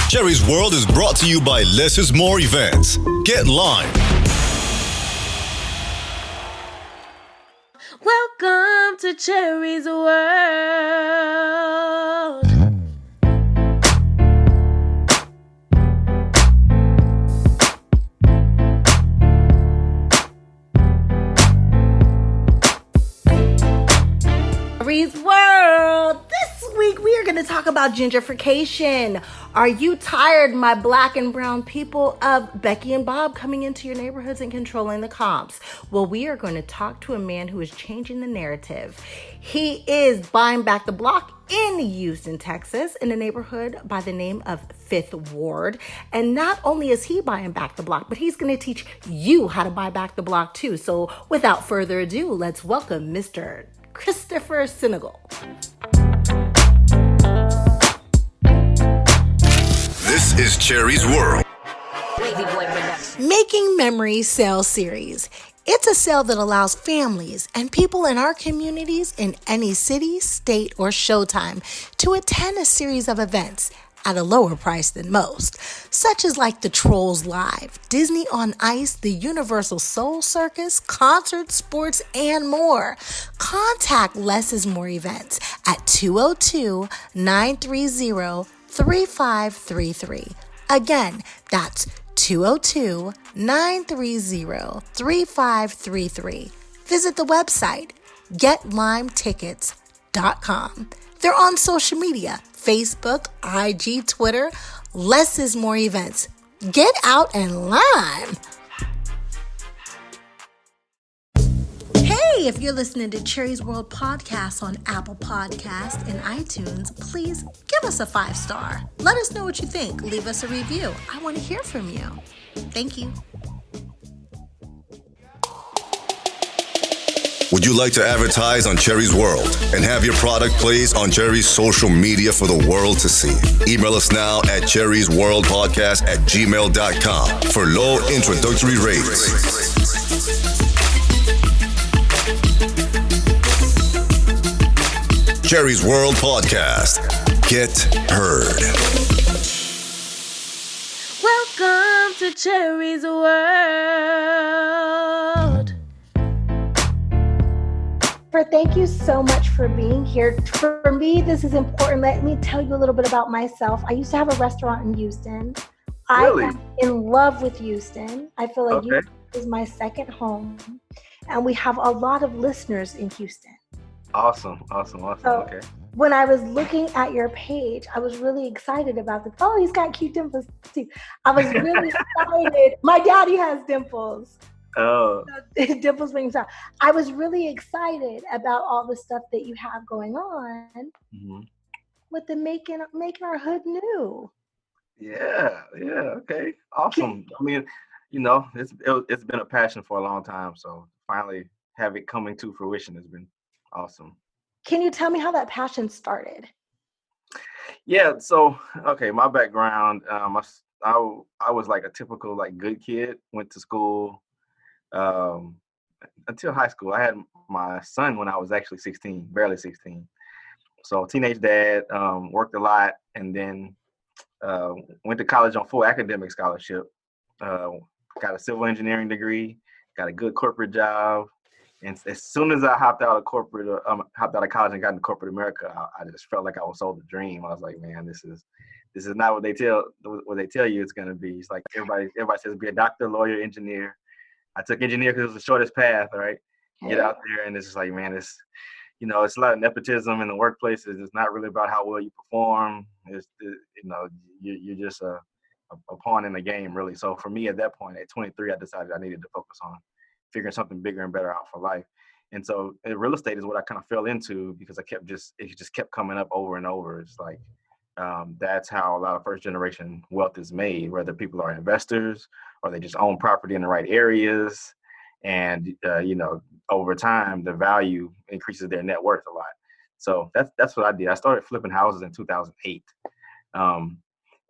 Jerry's World is brought to you by Less is More Events. Get Lime. Welcome to Cherry's World. Cherry's World. This week we are going to talk about gentrification. Are you tired, my black and brown people, of Becky and Bob coming into your neighborhoods and controlling the comps? Well, we are going to talk to a man who is changing the narrative. He is buying back the block in Houston, Texas, in a neighborhood by the name of Fifth Ward. And not only is he buying back the block, but he's going to teach you how to buy back the block too. So without further ado, let's welcome Mr. Christopher Senegal. This is Cherry's World. Making Memories Sale Series. It's a sale that allows families and people in our communities in any city, state, or showtime to attend a series of events at a lower price than most, such as like the Trolls Live, Disney on Ice, the Universal Soul Circus, concerts, sports, and more. Contact Less is More Events at 202-930-3533. Again, that's 202-930-3533. Visit the website, getlimetickets.com. They're on social media, Facebook, IG, Twitter. Less is More Events. Get out and lime. Hey, if you're listening to Cherry's World Podcast on Apple Podcasts and iTunes, please give us a 5-star. Let us know what you think. Leave us a review. I want to hear from you. Thank you. Would you like to advertise on Cherry's World and have your product placed on Cherry's social media for the world to see? Email us now at cherrysworldpodcast@gmail.com for low introductory rates. Cherry's World Podcast. Get heard. Welcome to Cherry's World. Thank you so much for being here. For me, this is important. Let me tell you a little bit about myself. I used to have a restaurant in Houston. Really? I'm in love with Houston. I feel like Okay. Houston is my second home. And we have a lot of listeners in Houston. Awesome. So Okay. when I was looking at your page, I was really excited about this. Oh, he's got cute dimples too. I was really excited. My daddy has dimples. Oh, Dimples brings out. I was really excited about all the stuff that you have going on with the making our hood new. yeah. Okay. Awesome. I mean, it's been a passion for a long time. So finally have it coming to fruition has been awesome. Can you tell me how that passion started? Yeah. So, okay. My background, I was like a typical like good kid, went to school, until high school. I had my son when I was actually 16, barely 16. So teenage dad, worked a lot, and then went to college on full academic scholarship. Got a civil engineering degree, got a good corporate job, and as soon as I hopped out of college and got into corporate America, I just felt like I was sold a dream. I was like, man, this is not what they tell you it's gonna be. It's like everybody says be a doctor, lawyer, engineer. I took engineer because it was the shortest path, right? Get out there, and it's just like, man, it's a lot of nepotism in the workplace. It's not really about how well you perform. You're just a pawn in the game, really. So for me, at that point, at 23, I decided I needed to focus on figuring something bigger and better out for life. And so real estate is what I kind of fell into because it just kept coming up over and over. It's like that's how a lot of first generation wealth is made, whether people are investors or they just own property in the right areas. And, over time, the value increases their net worth a lot. So that's what I did. I started flipping houses in 2008.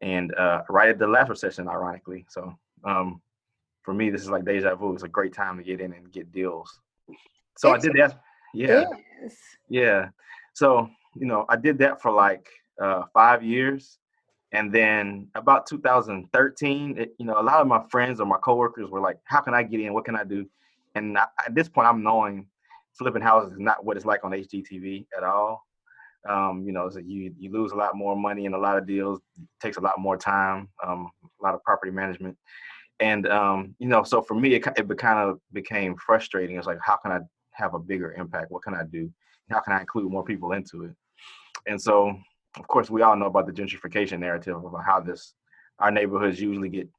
And right at the last recession, ironically. So for me, this is like deja vu. It's a great time to get in and get deals. So I did that. Yeah. Yes. Yeah. So, I did that for like 5 years. And then about 2013, a lot of my friends or my coworkers were like, "How can I get in? What can I do?" And at this point, I'm knowing flipping houses is not what it's like on HGTV at all. So you lose a lot more money in a lot of deals. It takes a lot more time, a lot of property management. And, so for me, it kind of became frustrating. It's like, how can I have a bigger impact? What can I do? How can I include more people into it? And so, of course, we all know about the gentrification narrative about how our neighborhoods usually get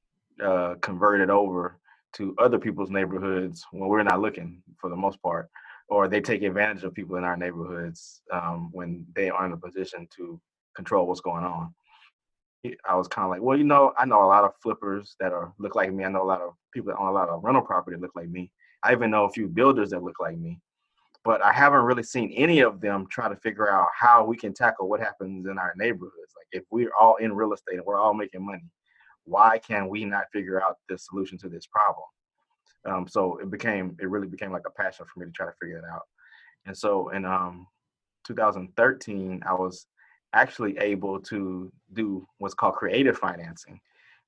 converted over to other people's neighborhoods when we're not looking, for the most part, or they take advantage of people in our neighborhoods when they are in a position to control what's going on. I was kind of like, well, I know a lot of flippers that look like me. I know a lot of people that own a lot of rental property that look like me. I even know a few builders that look like me, but I haven't really seen any of them try to figure out how we can tackle what happens in our neighborhoods. Like, if we're all in real estate and we're all making money, why can we not figure out the solution to this problem? So it really became like a passion for me to try to figure it out. And so in 2013, I was actually able to do what's called creative financing,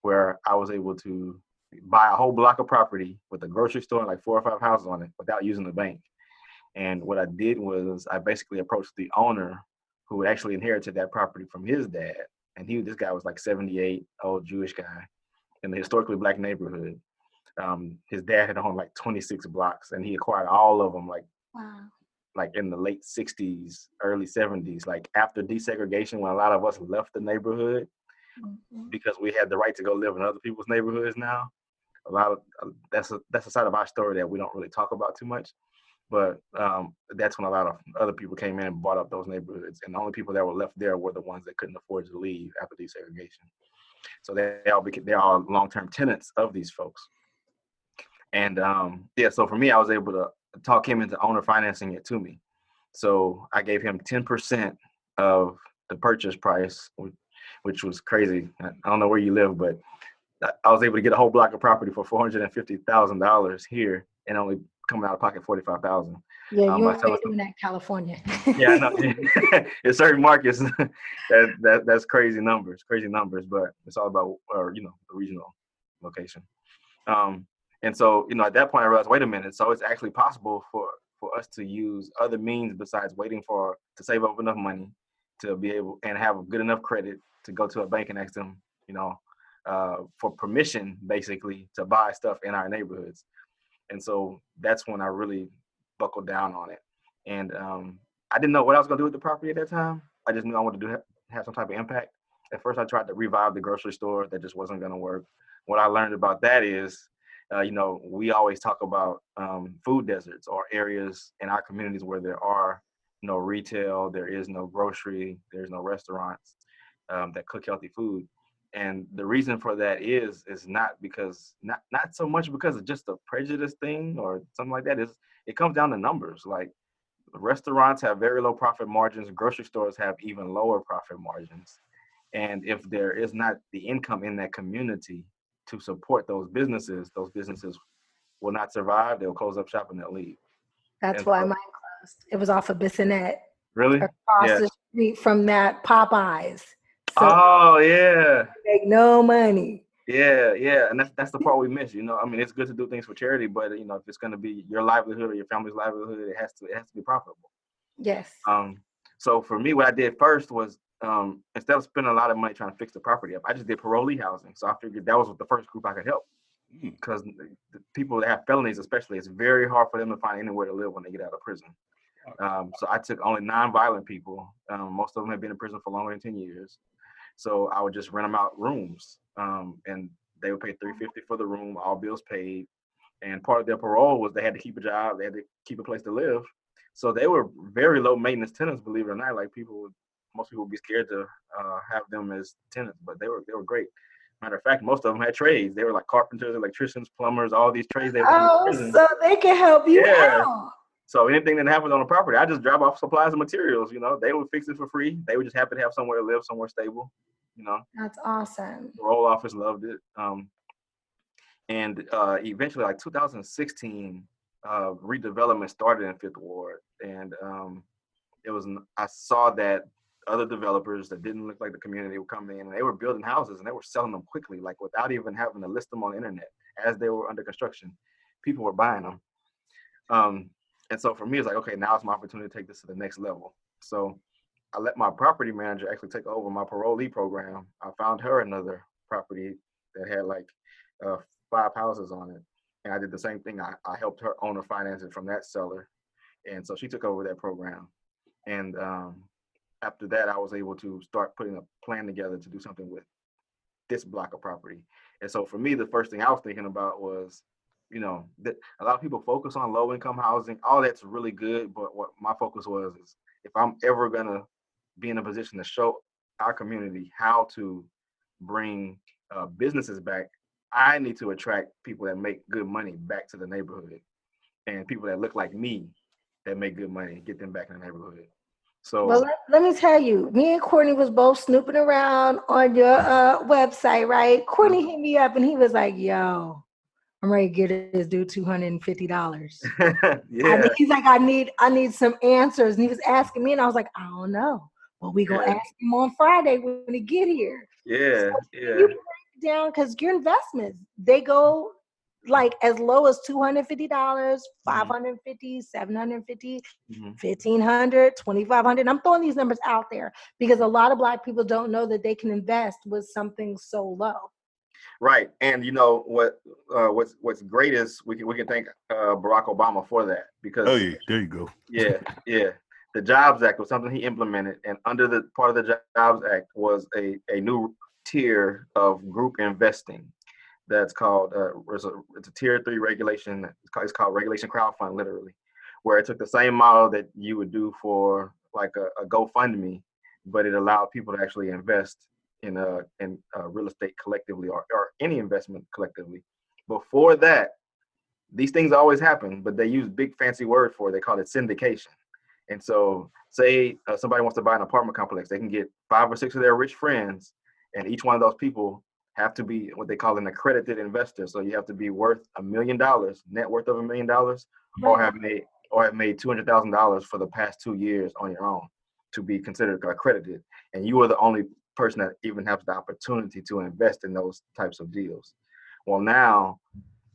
where I was able to buy a whole block of property with a grocery store and like 4 or 5 houses on it without using the bank. And what I did was I basically approached the owner, who actually inherited that property from his dad. And this guy was like 78, old Jewish guy in the historically Black neighborhood. His dad had owned like 26 blocks, and he acquired all of them like in the late 60s, early 70s, like after desegregation, when a lot of us left the neighborhood because we had the right to go live in other people's neighborhoods now. That's a side of our story that we don't really talk about too much. But that's when a lot of other people came in and bought up those neighborhoods. And the only people that were left there were the ones that couldn't afford to leave after desegregation. So they're all long-term tenants of these folks. And so for me, I was able to talk him into owner financing it to me. So I gave him 10% of the purchase price, which was crazy. I don't know where you live, but I was able to get a whole block of property for $450,000 here, and only coming out of pocket $45,000. Yeah, you ain't doing that in California. Yeah, I know. In certain markets, that's crazy numbers, but it's all about the regional location. And so, at that point I realized, wait a minute, so it's actually possible for us to use other means besides waiting to save up enough money to be able and have good enough credit to go to a bank and ask them, for permission, basically, to buy stuff in our neighborhoods. And so that's when I really buckled down on it. And I didn't know what I was going to do with the property at that time. I just knew I wanted to have some type of impact. At first, I tried to revive the grocery store. That just wasn't going to work. What I learned about that is, we always talk about food deserts, or areas in our communities where there are no retail, there is no grocery, there's no restaurants that cook healthy food. And the reason for that is not so much because of just a prejudice thing or something like that. It comes down to numbers. Like, restaurants have very low profit margins, grocery stores have even lower profit margins. And if there is not the income in that community to support those businesses will not survive. They'll close up shop and they'll leave. That's why mine closed. It was off of Bissonnette. Really? Across the street from that Popeyes. So oh yeah. Make no money. Yeah, and that's the part we miss. I mean, it's good to do things for charity, but if it's going to be your livelihood or your family's livelihood, it has to be profitable. Yes. So for me, what I did first was instead of spending a lot of money trying to fix the property up, I just did parolee housing. So I figured that was the first group I could help, because the people that have felonies, especially, it's very hard for them to find anywhere to live when they get out of prison. So I took only non-violent people. Most of them had been in prison for longer than 10 years. So I would just rent them out rooms, and they would pay $350 for the room, all bills paid. And part of their parole was they had to keep a job, they had to keep a place to live. So they were very low maintenance tenants, believe it or not. Like, most people would be scared to have them as tenants, but they were great. Matter of fact, most of them had trades. They were like carpenters, electricians, plumbers, all these trades. So they can help you out. So anything that happened on the property, I just drop off supplies and materials. They would fix it for free. They were just happy to have somewhere to live, somewhere stable. That's awesome. The parole office loved it. And eventually, like 2016, redevelopment started in Fifth Ward, and I saw that other developers that didn't look like the community were coming in, and they were building houses and they were selling them quickly, like without even having to list them on the internet as they were under construction. People were buying them. And so for me, it's like, okay, now it's my opportunity to take this to the next level. So I let my property manager actually take over my parolee program. I found her another property that had like 5 houses on it. And I did the same thing. I helped her owner finance it from that seller. And so she took over that program. And after that, I was able to start putting a plan together to do something with this block of property. And so for me, the first thing I was thinking about was, that a lot of people focus on low income housing. All that's really good. But what my focus was is, if I'm ever going to be in a position to show our community how to bring businesses back, I need to attract people that make good money back to the neighborhood, and people that look like me that make good money, get them back in the neighborhood. So, well, let me tell you, me and Courtney was both snooping around on your website, right? Courtney hit me up and he was like, yo, I'm ready to get this dude $250. yeah, He's like, I need some answers. And he was asking me, and I was like, I don't know. But we gonna ask him on Friday when he get here. yeah, So yeah. you break it down, because your investments, they go like as low as $250, $550, $750, $1,500, $2,500. I'm throwing these numbers out there because a lot of Black people don't know that they can invest with something so low. Right, and what's great is we can thank Barack Obama for that, because there you go. yeah, the Jobs Act was something he implemented, and under the part of the Jobs Act was a new tier of group investing that's called it's a tier 3 regulation. It's called regulation crowdfund, literally, where it took the same model that you would do for like a GoFundMe, but it allowed people to actually invest in real estate collectively, or any investment collectively. Before that, these things always happen, but they use big fancy word for it. They call it syndication. And so say somebody wants to buy an apartment complex, they can get 5 or 6 of their rich friends, and each one of those people have to be what they call an accredited investor. So you have to be worth $1 million, net worth of $1 million, or have made $200,000 for the past 2 years on your own to be considered accredited. And you are the only person that even has the opportunity to invest in those types of deals. Well, now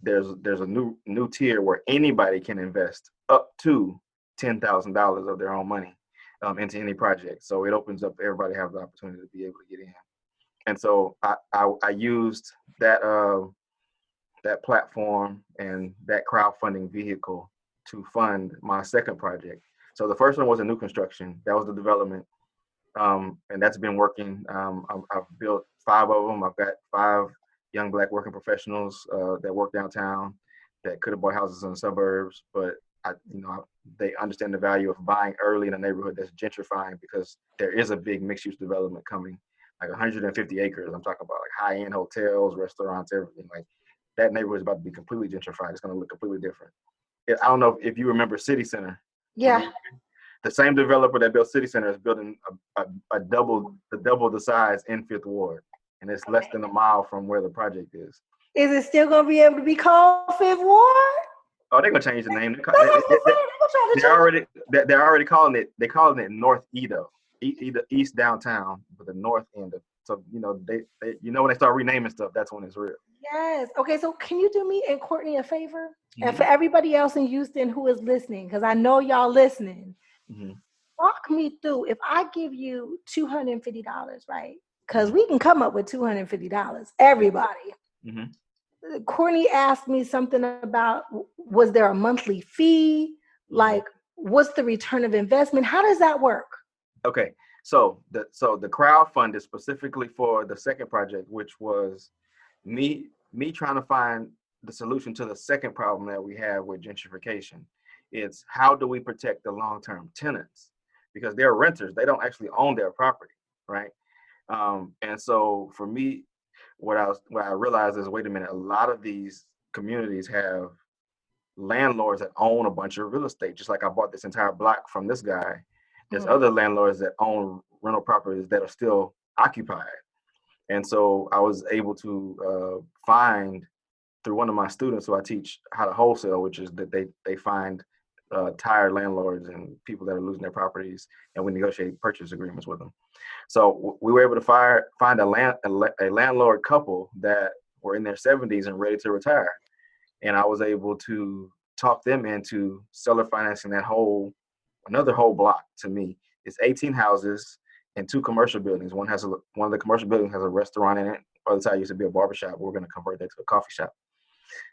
there's a new tier where anybody can invest up to $10,000 of their own money into any project. So it opens up, everybody have the opportunity to be able to get in. And so I used that platform and that crowdfunding vehicle to fund my second project. So the first one was a new construction. That was the development. And that's been working. I've built 5 of them. I've got 5 young Black working professionals that work downtown that could have bought houses in the suburbs, but they understand the value of buying early in a neighborhood that's gentrifying, because there is a big mixed-use development coming, like 150 acres. I'm talking about like high-end hotels, restaurants, everything. Like that neighborhood is about to be completely gentrified. It's going to look completely different. I don't know if you remember City Center. Yeah. The same developer that built City Center is building a double the size in Fifth Ward, and it's less than a mile from where the project is. Is it still going to be able to be called Fifth Ward? Oh, they're gonna change the name. They're already calling it North Edo, East downtown, but the north end of. So they when they start renaming stuff, that's when it's real. Yes. Okay. So can you do me and Courtney a favor, and for everybody else in Houston who is listening, because I know y'all listening. Walk me through. If I give you $250, right? Because we can come up with $250. Everybody. Courtney asked me something about, was there a monthly fee? Like, what's the return of investment? How does that work? Okay, so the crowdfund is specifically for the second project, which was me trying to find the solution to the second problem that we have with gentrification. It's how do we protect the long-term tenants, because they're renters, they don't actually own their property, right? And so for me, what I realized is, wait a minute, a lot of these communities have landlords that own a bunch of real estate. Just like I bought this entire block from this guy, there's other landlords that own rental properties that are still occupied. And so I was able to find, through one of my students who I teach how to wholesale, which is that they find tired landlords and people that are losing their properties, and we negotiate purchase agreements with them. So we were able to find a landlord couple that were in their 70s and ready to retire, and I was able to talk them into seller financing another whole block. To me, it's 18 houses and 2 commercial buildings. One of the commercial buildings has a restaurant in it. Other side used to be a barbershop. We're going to convert that to a coffee shop.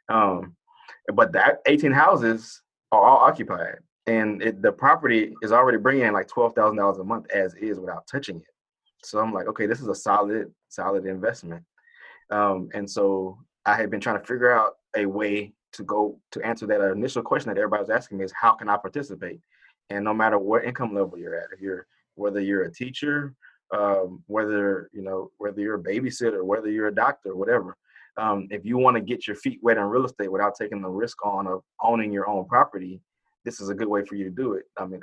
But that 18 houses are all occupied, and the property is already bringing in like $12,000 a month as is without touching it. So I'm like, okay, this is a solid investment. And so I had been trying to figure out a way to answer that initial question that everybody was asking me, is how can I participate? And no matter what income level you're at, whether you're a teacher, whether you're a babysitter, whether you're a doctor, whatever, if you want to get your feet wet in real estate without taking the risk on of owning your own property, this is a good way for you to do it. I mean,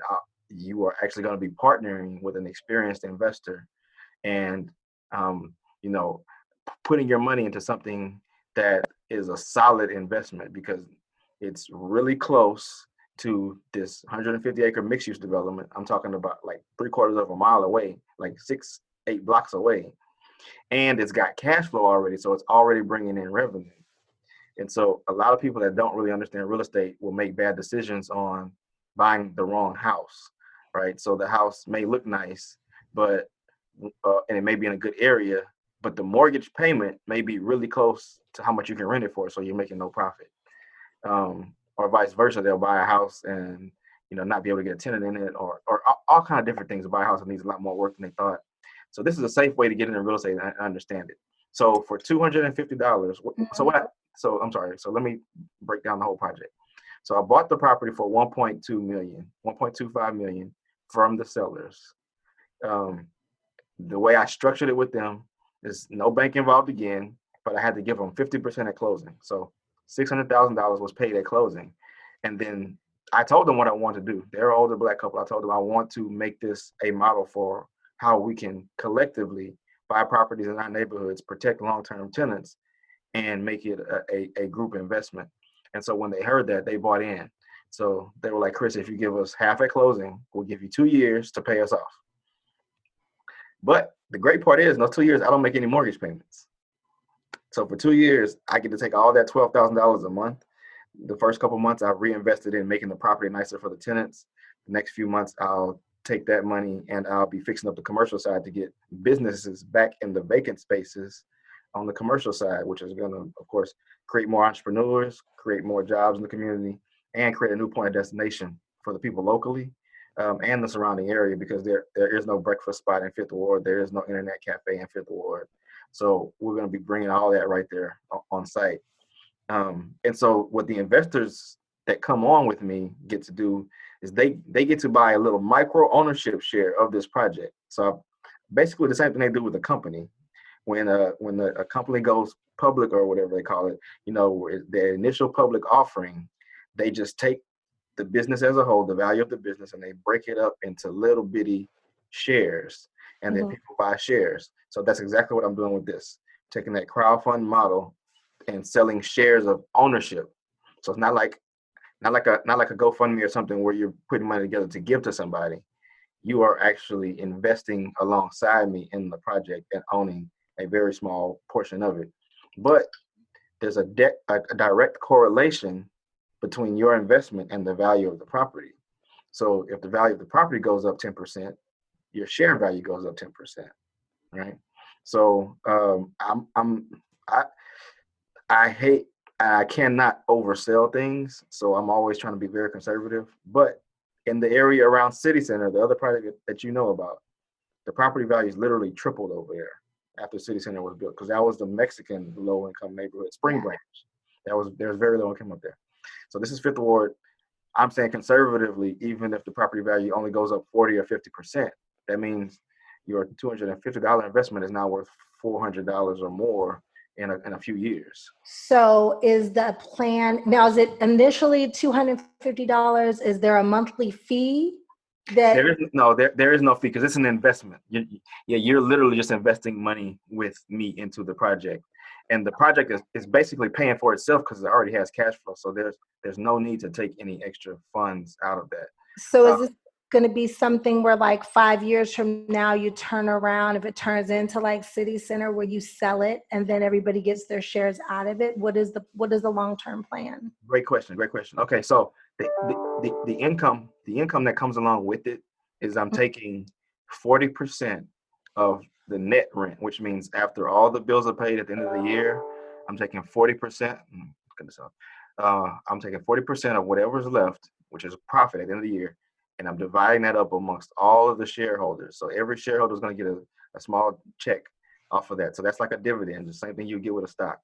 you are actually going to be partnering with an experienced investor, and putting your money into something that is a solid investment, because it's really close to this 150-acre mixed-use development. I'm talking about like 3/4 of a mile away, like 6-8 blocks away. And it's got cash flow already, so it's already bringing in revenue. And so a lot of people that don't really understand real estate will make bad decisions on buying the wrong house, right? So the house may look nice, but and it may be in a good area, but the mortgage payment may be really close to how much you can rent it for, so you're making no profit. Or vice versa, they'll buy a house and not be able to get a tenant in it, or all kind of different things. Buy a house that needs a lot more work than they thought. So this is a safe way to get into real estate and understand it. So for $250, so I'm sorry. So let me break down the whole project. So I bought the property for $1.25 million from the sellers. The way I structured it with them is no bank involved again, but I had to give them 50% at closing. So $600,000 was paid at closing. And then I told them what I want to do. They're an older Black couple. I told them I want to make this a model for how we can collectively buy properties in our neighborhoods, protect long-term tenants, and make it a group investment. And so when they heard that, they bought in. So they were like, Chris, if you give us half at closing, we'll give you 2 years to pay us off. But the great part is, in those 2 years, I don't make any mortgage payments. So for 2 years, I get to take all that $12,000 a month. The first couple of months, I've reinvested in making the property nicer for the tenants. The next few months, I'll take that money and I'll be fixing up the commercial side to get businesses back in the vacant spaces on the commercial side, which is going to, of course, create more entrepreneurs, create more jobs in the community, and create a new point of destination for the people locally and the surrounding area, because there is no breakfast spot in Fifth Ward. There is no internet cafe in Fifth Ward. So we're going to be bringing all that right there on site. And so what the investors that come on with me get to do is they get to buy a little micro ownership share of this project. So basically the same thing they do with a company. When a company goes public, or whatever they call it, the initial public offering, they just take the business as a whole, the value of the business, and they break it up into little bitty shares, and then people buy shares. So that's exactly what I'm doing with this, taking that crowdfund model and selling shares of ownership. So it's not like a GoFundMe or something where you're putting money together to give to somebody. You are actually investing alongside me in the project and owning a very small portion of it. But there's a direct correlation between your investment and the value of the property. So if the value of the property goes up 10%, your share value goes up 10%, right? So I cannot oversell things, so I'm always trying to be very conservative. But in the area around City Center, the other project that you know about, the property values literally tripled over there after City Center was built, because that was the Mexican low-income neighborhood, Spring Branch. There's very low income up there. So this is Fifth Ward. I'm saying conservatively, even if the property value only goes up 40 or 50%, that means your $250 investment is now worth $400 or more in a few years. So is the plan now, is it initially $250? Is there a monthly fee? There is no fee, because it's an investment. You're literally just investing money with me into the project. and the project is basically paying for itself because it already has cash flow. So there's no need to take any extra funds out of that. So is this going to be something where like 5 years from now you turn around, if it turns into like City Center where you sell it and then everybody gets their shares out of it? What is the long-term plan? Great question. Okay, so the income that comes along with it is I'm taking 40% of the net rent, which means after all the bills are paid at the end of the year, I'm taking 40%. I'm taking 40% of whatever's left, which is profit at the end of the year, and I'm dividing that up amongst all of the shareholders. So every shareholder is going to get a small check off of that. So that's like a dividend, the same thing you get with a stock.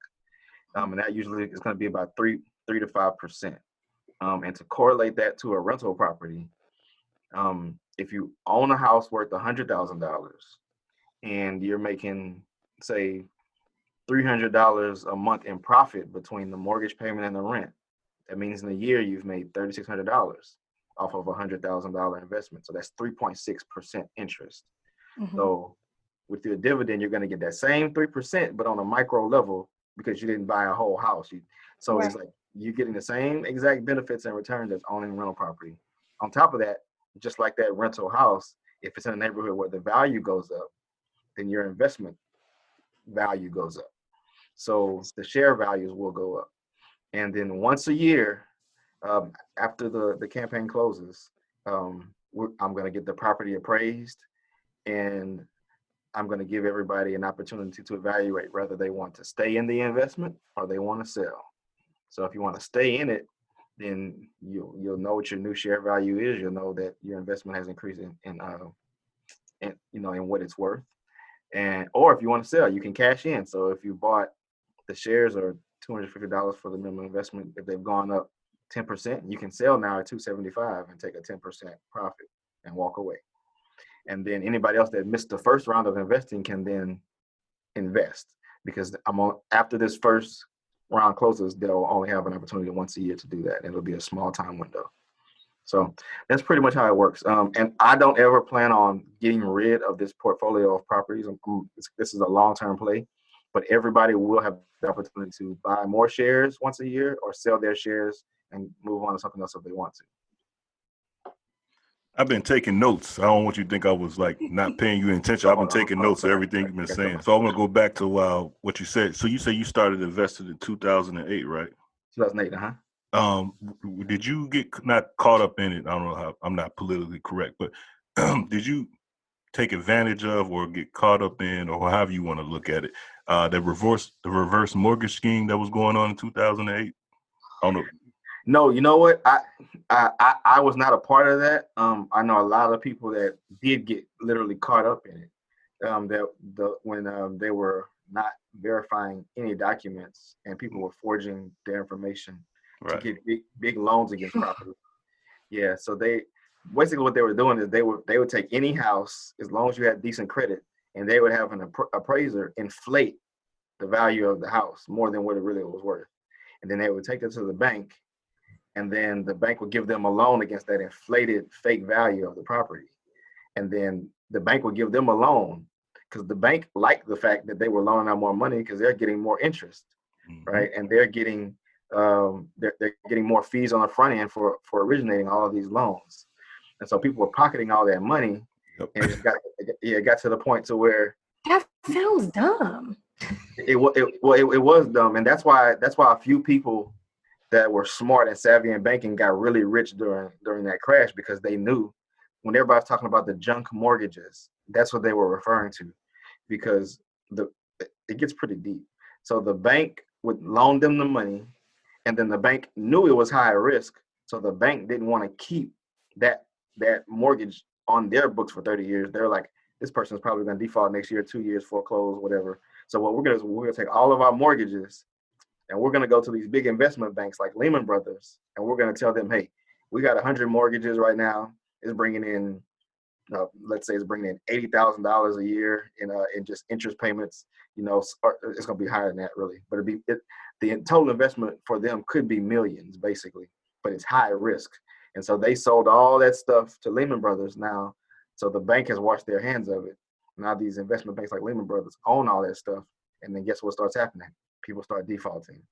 And that usually is going to be about 3 to 5%. And to correlate that to a rental property, if you own a house worth $100,000 and you're making, say, $300 a month in profit between the mortgage payment and the rent, that means in a year you've made $3,600 off of a $100,000 investment. So that's 3.6% interest. So with your dividend, you're going to get that same 3%, but on a micro level because you didn't buy a whole house. So it's like you're getting the same exact benefits and returns as owning rental property. On top of that, just like that rental house, if it's in a neighborhood where the value goes up, then your investment value goes up. So the share values will go up. And then once a year, after the campaign closes, I'm going to get the property appraised, and I'm going to give everybody an opportunity to evaluate whether they want to stay in the investment or they want to sell. So if you want to stay in it, then you'll know what your new share value is. You'll know that your investment has increased in what it's worth. Or if you want to sell, you can cash in. So if you bought the shares are $250 for the minimum investment, if they've gone up 10%, you can sell now at $275 and take a 10% profit and walk away. And then anybody else that missed the first round of investing can then invest, because after this first round closes, they'll only have an opportunity once a year to do that, and it'll be a small time window. So that's pretty much how it works. And I don't ever plan on getting rid of this portfolio of properties. This is a long-term play, but everybody will have the opportunity to buy more shares once a year or sell their shares and move on to something else if they want to. I've been taking notes. I don't want you to think I was like not paying you attention. I've been taking notes of everything you've been saying. So I'm going to go back to what you said. So you say you started investing in 2008, right? 2008, Did you get not caught up in it? I don't know how, I'm not politically correct, but did you take advantage of or get caught up in, or however you want to look at it, the reverse mortgage scheme that was going on in 2008? I don't know. No, you know what? I was not a part of that. I know a lot of people that did get literally caught up in it. When they were not verifying any documents and people were forging their information to get big loans against property. Yeah, so they basically what they were doing is they would take any house as long as you had decent credit, and they would have an appraiser inflate the value of the house more than what it really was worth, and then they would take it to the bank. And then the bank would give them a loan against that inflated fake value of the property. And then the bank would give them a loan because the bank liked the fact that they were loaning out more money because they're getting more interest, right? And they're getting they're getting more fees on the front end for originating all of these loans. And so people were pocketing all that money, and it got to the point to where that sounds dumb. It was dumb, and that's why a few people that were smart and savvy in banking got really rich during that crash, because they knew when everybody's talking about the junk mortgages, that's what they were referring to, because it gets pretty deep. So the bank would loan them the money, and then the bank knew it was high risk, so the bank didn't want to keep that mortgage on their books for 30 years. They're like, this person's probably going to default next year, 2 years, foreclose, whatever. So what we're going to take all of our mortgages, and we're going to go to these big investment banks like Lehman Brothers, and we're going to tell them, hey, we got 100 mortgages right now. It's bringing in, let's say it's bringing in $80,000 a year in just interest payments. It's going to be higher than that, really. But the total investment for them could be millions, basically, but it's high risk. And so they sold all that stuff to Lehman Brothers now. So the bank has washed their hands of it. Now these investment banks like Lehman Brothers own all that stuff. And then guess what starts happening? people start defaulting.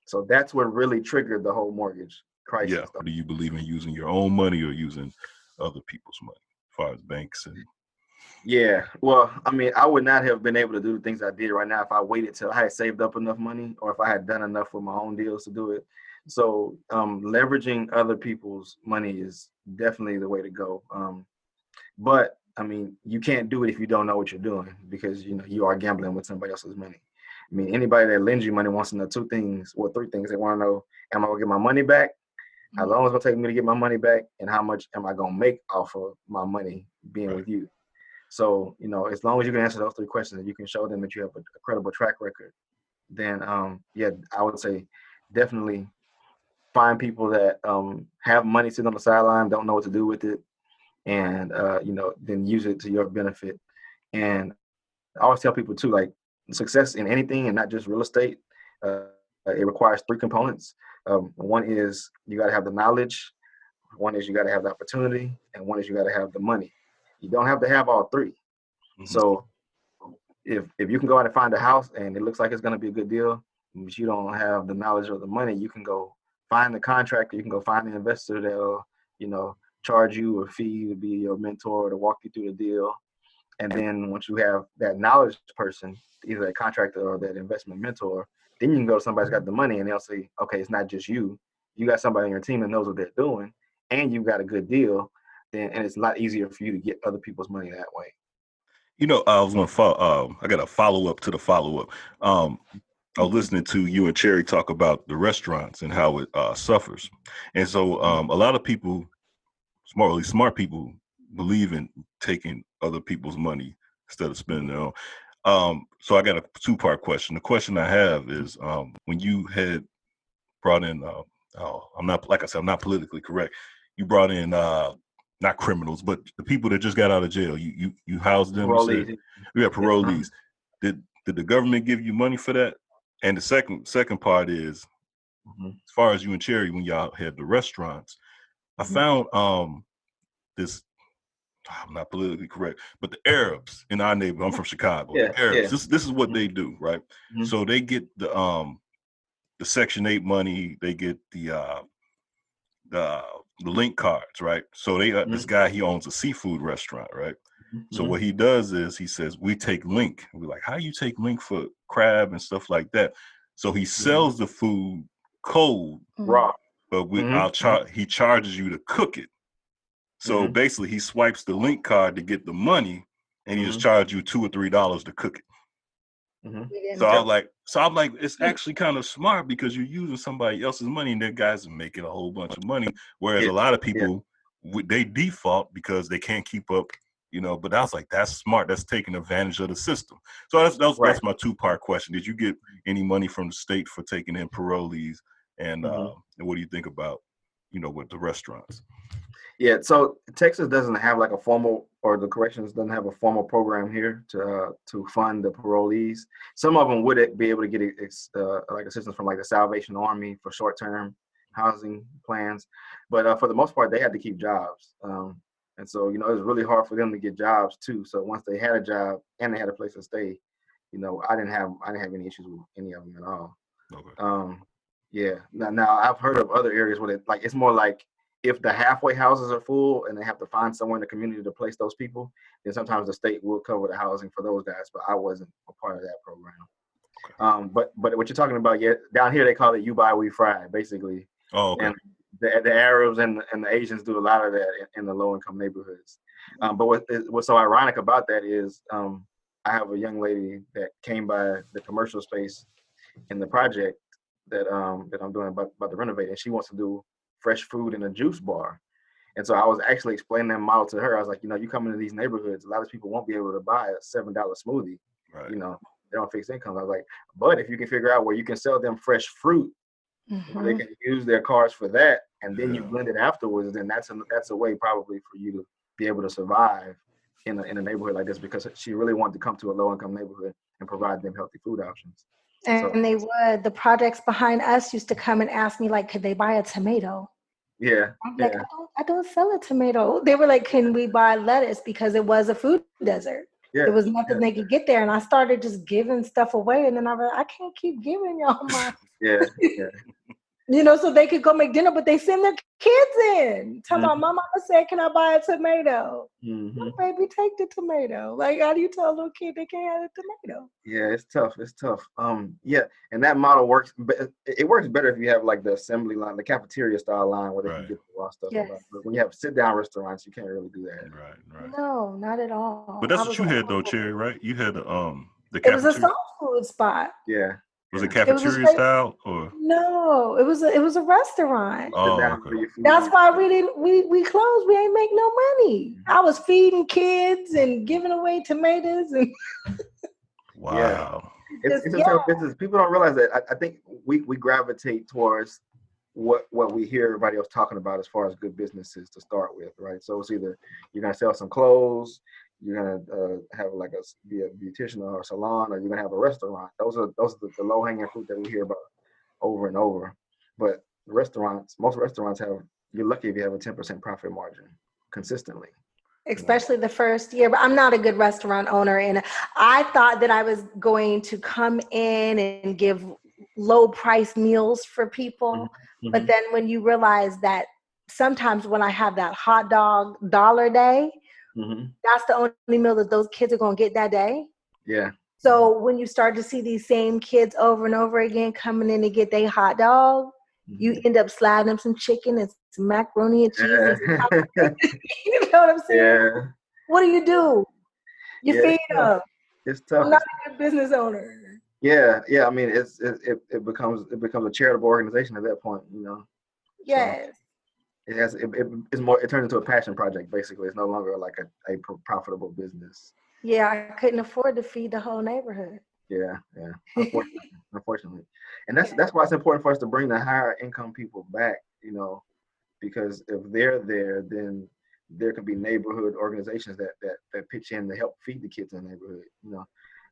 So that's what really triggered the whole mortgage crisis. Yeah. Do you believe in using your own money or using other people's money, as far as banks and? Yeah, well, I mean, I would not have been able to do the things I did right now if I waited till I had saved up enough money or if I had done enough with my own deals to do it. So leveraging other people's money is definitely the way to go. But I mean, you can't do it if you don't know what you're doing, because you are gambling with somebody else's money. I mean, anybody that lends you money wants to know three things. They want to know: am I gonna get my money back? How long is it gonna take me to get my money back? And how much am I gonna make off of my money being with you? So, as long as you can answer those three questions and you can show them that you have a credible track record, then yeah, I would say definitely find people that have money sitting on the sideline, don't know what to do with it, and then use it to your benefit. And I always tell people too, like, success in anything and not just real estate, it requires three components. One is you got to have the knowledge, one is you got to have the opportunity, and one is you got to have the money. You don't have to have all three. Mm-hmm. So if you can go out and find a house and it looks like it's going to be a good deal, but you don't have the knowledge or the money, you can go find the contractor, you can go find the investor that'll, charge you a fee to be your mentor, to walk you through the deal. And then once you have that knowledge person, either a contractor or that investment mentor, then you can go to somebody who's got the money and they'll say, okay, it's not just you. You got somebody on your team that knows what they're doing and you've got a good deal. And it's a lot easier for you to get other people's money that way. I was going to follow. I got a follow up to the follow up. I was listening to you and Cherry talk about the restaurants and how it suffers, and so a lot of people, smart people, believe in taking other people's money instead of spending their own. So I got a two-part question. The question I have is, when you had brought in, I'm not politically correct. You brought in not criminals, but the people that just got out of jail. You housed them. Parolees. You had parolees. Did the government give you money for that? And the second part is, as far as you and Cherry, when y'all had the restaurants, I found this. I'm not politically correct, but the Arabs in our neighborhood. I'm from Chicago. Yeah, the Arabs. Yeah. This is what they do, right? So they get the Section 8 money. They get the link cards, right? So they this guy, he owns a seafood restaurant, right? So what he does is he says, we take link. We're like, how you take link for crab and stuff like that? So he sells the food cold, raw, but he charges you to cook it. So basically he swipes the link card to get the money and he just charges you $2 or $3 to cook it. So I'm like, it's actually kind of smart because you're using somebody else's money and their guys are making a whole bunch of money. Whereas a lot of people, they default because they can't keep up, but I was like, that's smart. That's taking advantage of the system. So that's my two-part question. Did you get any money from the state for taking in parolees? And what do you think about, with the restaurants? Yeah, so Texas doesn't have like a formal, or the corrections doesn't have a formal program here to fund the parolees. Some of them would be able to get like assistance from like the Salvation Army for short-term housing plans, but for the most part, they had to keep jobs, and so it was really hard for them to get jobs too. So once they had a job and they had a place to stay, I didn't have any issues with any of them at all. Okay. Yeah. Now I've heard of other areas where it's more like, if the halfway houses are full and they have to find somewhere in the community to place those people, then sometimes the state will cover the housing for those guys. But I wasn't a part of that program. But what you're talking about, down here they call it "you buy, we fry," basically. Oh, okay. And the Arabs and the Asians do a lot of that in the low income neighborhoods. But what's so ironic about that is, I have a young lady that came by the commercial space in the project that I'm doing about to renovate, and she wants to do fresh food in a juice bar. And so I was actually explaining that model to her. I was like, you come into these neighborhoods, a lot of people won't be able to buy a $7 smoothie. Right. They don't fix income. I was like, but if you can figure out where you can sell them fresh fruit, they can use their cars for that, and then you blend it afterwards, then that's a way probably for you to be able to survive in a neighborhood like this, because she really wanted to come to a low income neighborhood and provide them healthy food options. And they would. The projects behind us used to come and ask me, like, could they buy a tomato? Yeah. I'm like, I don't sell a tomato. They were like, can we buy lettuce? Because it was a food desert. Yeah. There was nothing they could get there. And I started just giving stuff away. And then I realized I can't keep giving y'all my, Yeah. Yeah. so they could go make dinner, but they send their kids in. Tell my mama said, can I buy a tomato? Mm-hmm. No, baby, take the tomato. Like, how do you tell a little kid they can't have a tomato? Yeah, it's tough. It's tough. Yeah, and that model works. But it works better if you have like the assembly line, the cafeteria style line, where they can get the raw stuff. Yes. But when you have sit down restaurants, you can't really do that. Right. No, not at all. But that's I what was you like, had though, Cherry, right? You had the it was a cafeteria. soul food spot. Yeah. Was it It was a cafeteria straight, style or? no, it was a restaurant. Oh, Sit down okay. for your food. That's why we closed. We ain't make no money. I was feeding kids and giving away tomatoes and Wow. It's a tough business. People don't realize that. I think we gravitate towards what we hear everybody else talking about as far as good businesses to start with, right? So it's either you're gonna sell some clothes, you're gonna have like be a beautician or a salon, or you're gonna have a restaurant. Those are the low hanging fruit that we hear about over and over. But most restaurants you're lucky if you have a 10% profit margin consistently. especially the first year. But I'm not a good restaurant owner, and I thought that I was going to come in and give low price meals for people. Mm-hmm. But then when you realize that sometimes when I have that hot dog $1 day, that's the only meal that those kids are going to get that day. Yeah. So when you start to see these same kids over and over again coming in to get their hot dog, you end up sliding them some chicken and some macaroni and cheese. And some you know what I'm saying? Yeah. What do? You feed them. It's tough. I'm not a good business owner. Yeah. I mean, it becomes a charitable organization at that point, you know. Yes. So it turns into a passion project. Basically, it's no longer like a profitable business. Yeah, I couldn't afford to feed the whole neighborhood. Yeah. Unfortunately, and that's why it's important for us to bring the higher income people back, you know, because if they're there, then there can be neighborhood organizations that pitch in to help feed the kids in the neighborhood, you know.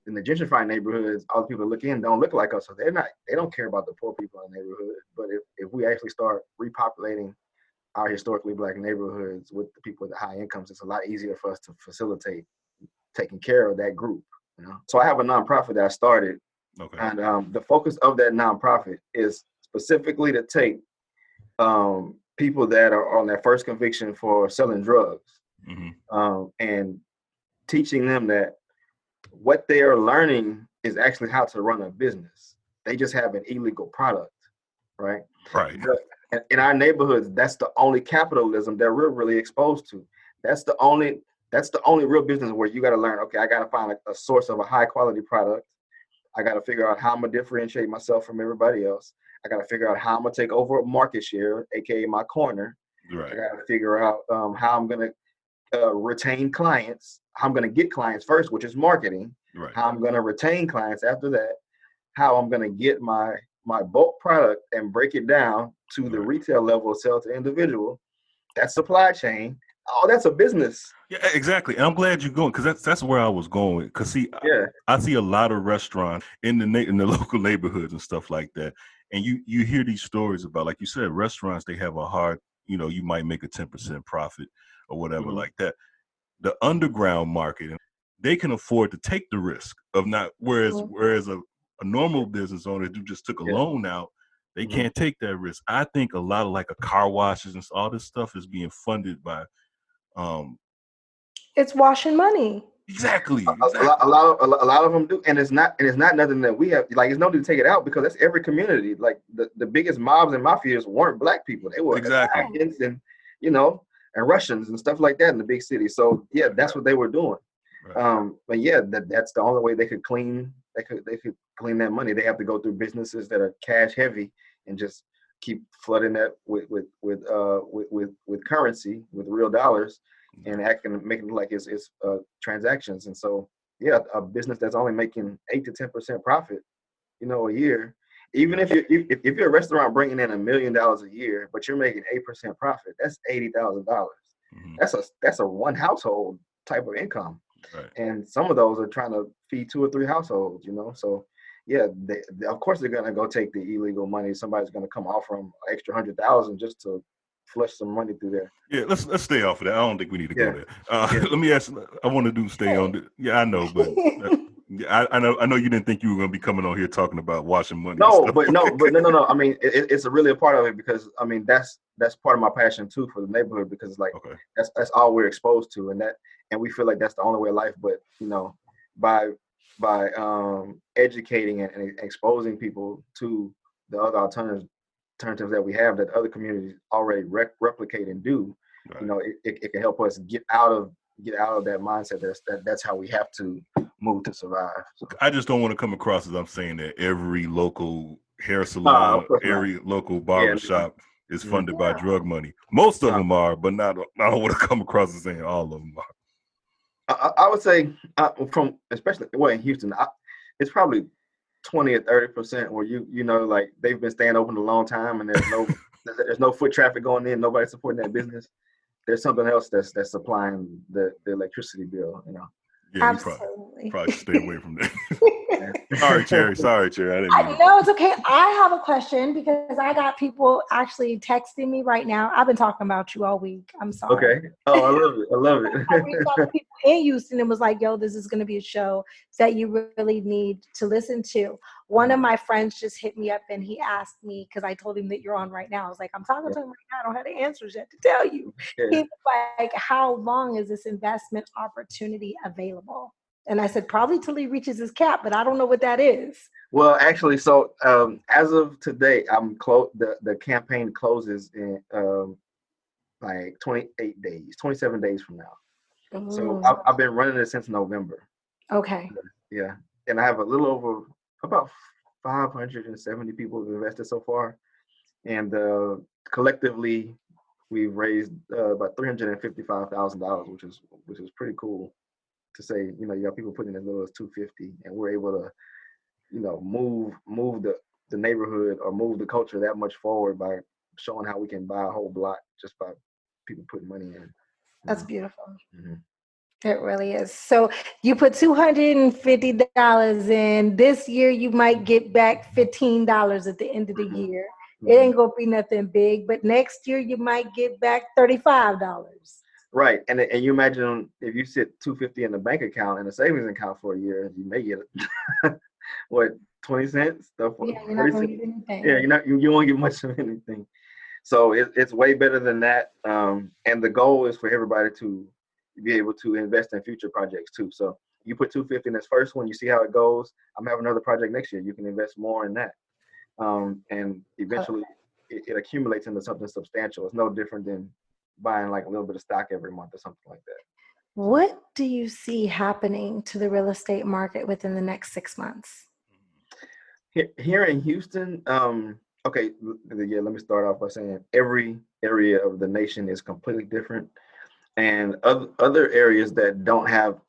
In the gentrified neighborhoods, all the people that look in don't look like us, so they don't care about the poor people in the neighborhood. But if we actually start repopulating our historically Black neighborhoods with the people with the high incomes, it's a lot easier for us to facilitate taking care of that group, you know. So I have a nonprofit that I started, and the focus of that nonprofit is specifically to take people that are on their first conviction for selling drugs, and teaching them that what they are learning is actually how to run a business. They just have an illegal product, right? Right. In our neighborhoods, that's the only capitalism that we're really exposed to. That's the only real business where you got to learn, okay, I got to find a source of a high quality product. I got to figure out how I'm going to differentiate myself from everybody else. I got to figure out how I'm going to take over a market share, AKA my corner. Right. I got to figure out how I'm going to retain clients, how I'm going to get clients first, which is marketing. Right. How I'm going to retain clients after that, how I'm going to get my bulk product and break it down to the retail level, sell to individual. That's supply chain. Oh, that's a business. Yeah, exactly. And I'm glad you're going, because that's where I was going. Because see, I see a lot of restaurants in the local neighborhoods and stuff like that. And you hear these stories about, like you said, restaurants, they have a hard, you know, you might make a 10% profit or whatever like that. The underground market, they can afford to take the risk of not, whereas a normal business owner who just took a loan out, they can't take that risk. I think a lot of like a car washes and all this stuff is being funded by it's washing money. Exactly. A lot of them do, and it's not nothing that we have. Like, it's no need to take it out because that's every community. Like the biggest mobs and mafias weren't Black people; they were Italians and and Russians and stuff like that in the big cities. So yeah, that's what they were doing. Right. But yeah, that's the only way they could clean. They could clean that money. They have to go through businesses that are cash heavy and just keep flooding that with currency, with real dollars, and making it like it's transactions. And so yeah, a business that's only making 8 to 10% profit, a year. Even if you're a restaurant bringing in $1 million a year, but you're making 8% profit, that's $80,000. That's a one household type of income. Right. And some of those are trying to feed 2 or 3 households, So yeah, they of course they're gonna go take the illegal money. Somebody's gonna come offer them an extra $100,000 just to flush some money through there. Yeah, let's stay off of that. I don't think we need to go there. Yeah. Let me ask. I want to stay on. Yeah, I know, but I know you didn't think you were going to be coming on here talking about washing money. No, and stuff. but no. I mean, it's a really a part of it because I mean that's part of my passion too for the neighborhood because it's like that's all we're exposed to and we feel like that's the only way of life. But by educating and exposing people to the other alternatives that we have that other communities already replicate and do, it can help us get out of that mindset. That's how we have to move to survive. So. I just don't want to come across as I'm saying that every local hair salon, every local barbershop is funded by drug money. Most of them are, but not. I don't want to come across as saying all of them are. I would say from especially in Houston, it's probably 20 or 30% where like they've been staying open a long time and there's no foot traffic going in, nobody supporting that business. There's something else that's supplying the electricity bill, Yeah, we probably stay away from that. Sorry, Cherry. I didn't mean No, it's okay. I have a question because I got people actually texting me right now. I've been talking about you all week. I'm sorry. Okay. Oh, I love it. I reached out to people in Houston and was like, yo, this is going to be a show that you really need to listen to. One of my friends just hit me up and he asked me, because I told him that you're on right now. I was like, I'm talking to him right now. I don't have the answers yet to tell you. Yeah. He was like, how long is this investment opportunity available? And I said, probably till he reaches his cap, but I don't know what that is. Well, actually, so as of today, the campaign closes in like 27 days from now. Ooh. So I've been running it since November. Okay. Yeah. And I have a little over about 570 people who've invested so far. And collectively, we've raised about $355,000, which is pretty cool to say. You got people putting as little as $250, and we're able to, move the neighborhood or move the culture that much forward by showing how we can buy a whole block just by people putting money in. That's beautiful. Mm-hmm. It really is. So you put $250 in. This year, you might get back $15 at the end of the year. Mm-hmm. It ain't gonna be nothing big, but next year you might get back $35. Right, and you imagine if you sit $250 in the bank account and a savings account for a year, you may get what 20 cents. Yeah, you're not gonna get anything. Yeah, you won't get much of anything. So it's way better than that. And the goal is for everybody to be able to invest in future projects too. So you put $250 in this first one, you see how it goes. I'm having another project next year. You can invest more in that. And eventually it accumulates into something substantial. It's no different than buying like a little bit of stock every month or something like that. What do you see happening to the real estate market within the next 6 months? Here in Houston, okay, yeah, let me start off by saying every area of the nation is completely different. And other areas that don't have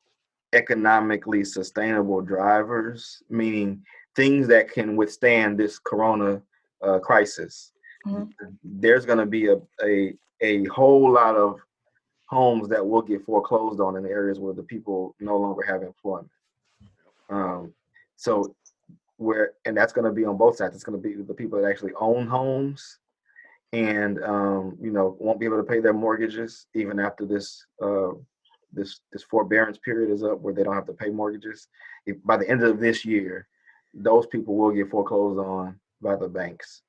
economically sustainable drivers, meaning things that can withstand this corona crisis, there's going to be a whole lot of homes that will get foreclosed on in the areas where the people no longer have employment. And that's going to be on both sides. It's going to be the people that actually own homes and won't be able to pay their mortgages even after this forbearance period is up, where they don't have to pay mortgages. By the end of this year, those people will get foreclosed on by the banks.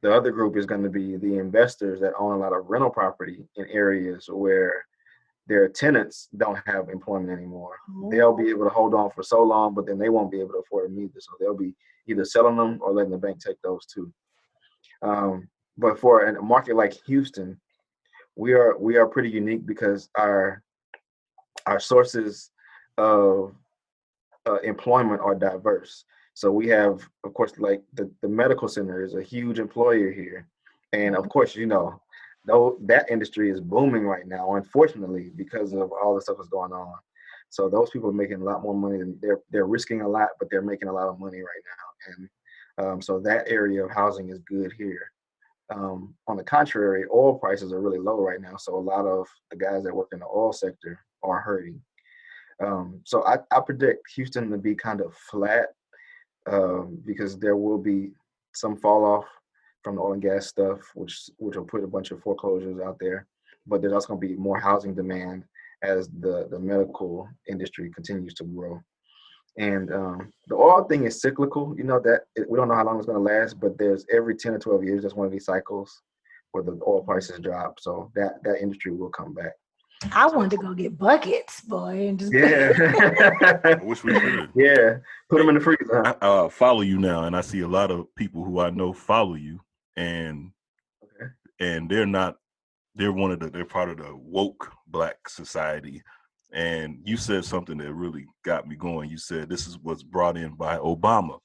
The other group is going to be the investors that own a lot of rental property in areas where their tenants don't have employment anymore. They'll be able to hold on for so long, but then they won't be able to afford them either. So they'll be either selling them or letting the bank take those too. But for a market like Houston, we are pretty unique because our sources of employment are diverse. So we have, of course, like the medical center is a huge employer here, and of course, though that industry is booming right now, unfortunately, because of all the stuff that's going on. So those people are making a lot more money, and they're risking a lot, but they're making a lot of money right now. And so that area of housing is good here. On the contrary, oil prices are really low right now. So a lot of the guys that work in the oil sector are hurting. So I predict Houston to be kind of flat because there will be some fall off from the oil and gas stuff, which will put a bunch of foreclosures out there. But there's also going to be more housing demand as the medical industry continues to grow. And the oil thing is cyclical. You know that we don't know how long it's going to last, but there's every 10 or 12 years, there's one of these cycles where the oil prices drop. So that industry will come back. I wanted to go get buckets, boy, and just I wish we could. Yeah, put them in the freezer. I follow you now, and I see a lot of people who I know follow you, and they're not. They're part of the woke Black society. And you said something that really got me going. You said this is what's brought in by Obama.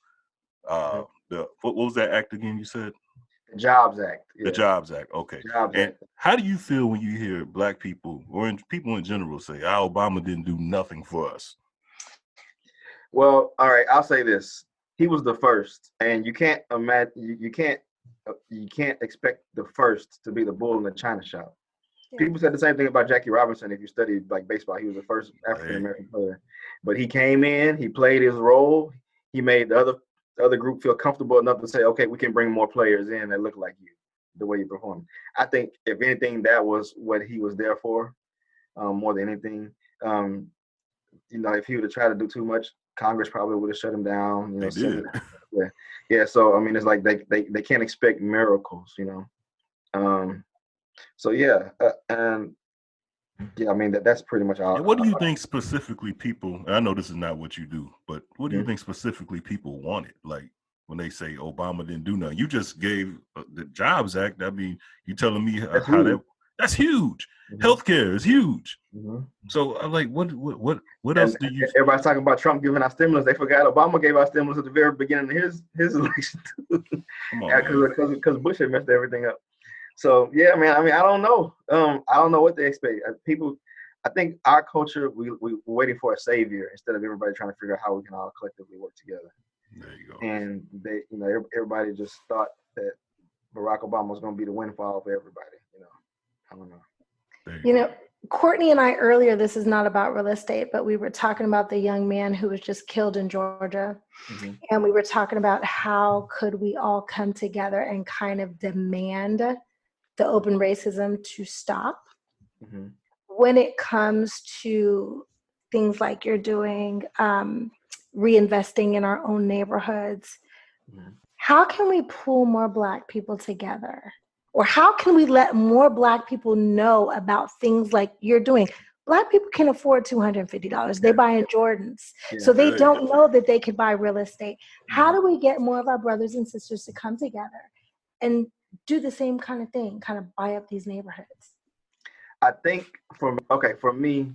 What was that act again? You said the Jobs Act. The Jobs Act. Okay. And how do you feel when you hear Black people or people in general say, Obama didn't do nothing for us? Well, all right. I'll say this: he was the first, and you can't imagine. You can't expect the first to be the bull in the china shop. People said the same thing about Jackie Robinson. If you studied like baseball, he was the first African American player. But he came in, he played his role. He made the other group feel comfortable enough to say, okay, we can bring more players in that look like you, the way you perform. I think if anything, that was what he was there for, more than anything. If he would have tried to do too much, Congress probably would have shut him down. They did. Yeah. So I mean, it's like they can't expect miracles, So I mean that's pretty much all. And what do you think specifically people? And I know this is not what you do, but what do you think specifically people wanted? Like when they say Obama didn't do nothing, you just gave the Jobs Act. I mean, you telling me that's huge. Healthcare is huge. So I'm like, what else do you? Everybody's talking about Trump giving out stimulus. They forgot Obama gave out stimulus at the very beginning of his election too. Come on, because Bush had messed everything up. So yeah, man. I mean, I don't know. I don't know what they expect. I think our culture, we're waiting for a savior instead of everybody trying to figure out how we can all collectively work together. There you go. And they, everybody just thought that Barack Obama was going to be the windfall for everybody. I don't know. Courtney and I earlier, this is not about real estate, but we were talking about the young man who was just killed in Georgia. And we were talking about how could we all come together and kind of demand the open racism to stop. When it comes to things like you're doing, reinvesting in our own neighborhoods, how can we pull more Black people together? Or how can we let more Black people know about things like you're doing? Black people can afford $250. They buy in Jordans. So they don't know that they could buy real estate. How do we get more of our brothers and sisters to come together and do the same kind of thing, kind of buy up these neighborhoods? I think for me,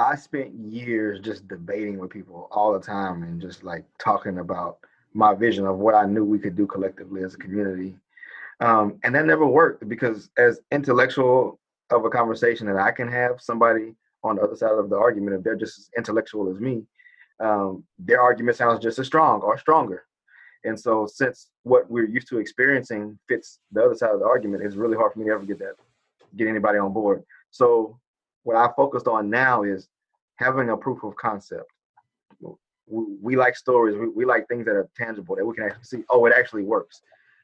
I spent years just debating with people all the time and just like talking about my vision of what I knew we could do collectively as a community. And that never worked because as intellectual of a conversation that I can have, somebody on the other side of the argument, if they're just as intellectual as me, their argument sounds just as strong or stronger. And so since what we're used to experiencing fits the other side of the argument, it's really hard for me to ever get anybody on board. So what I focused on now is having a proof of concept. We like stories. We like things that are tangible that we can actually see. Oh, it actually works.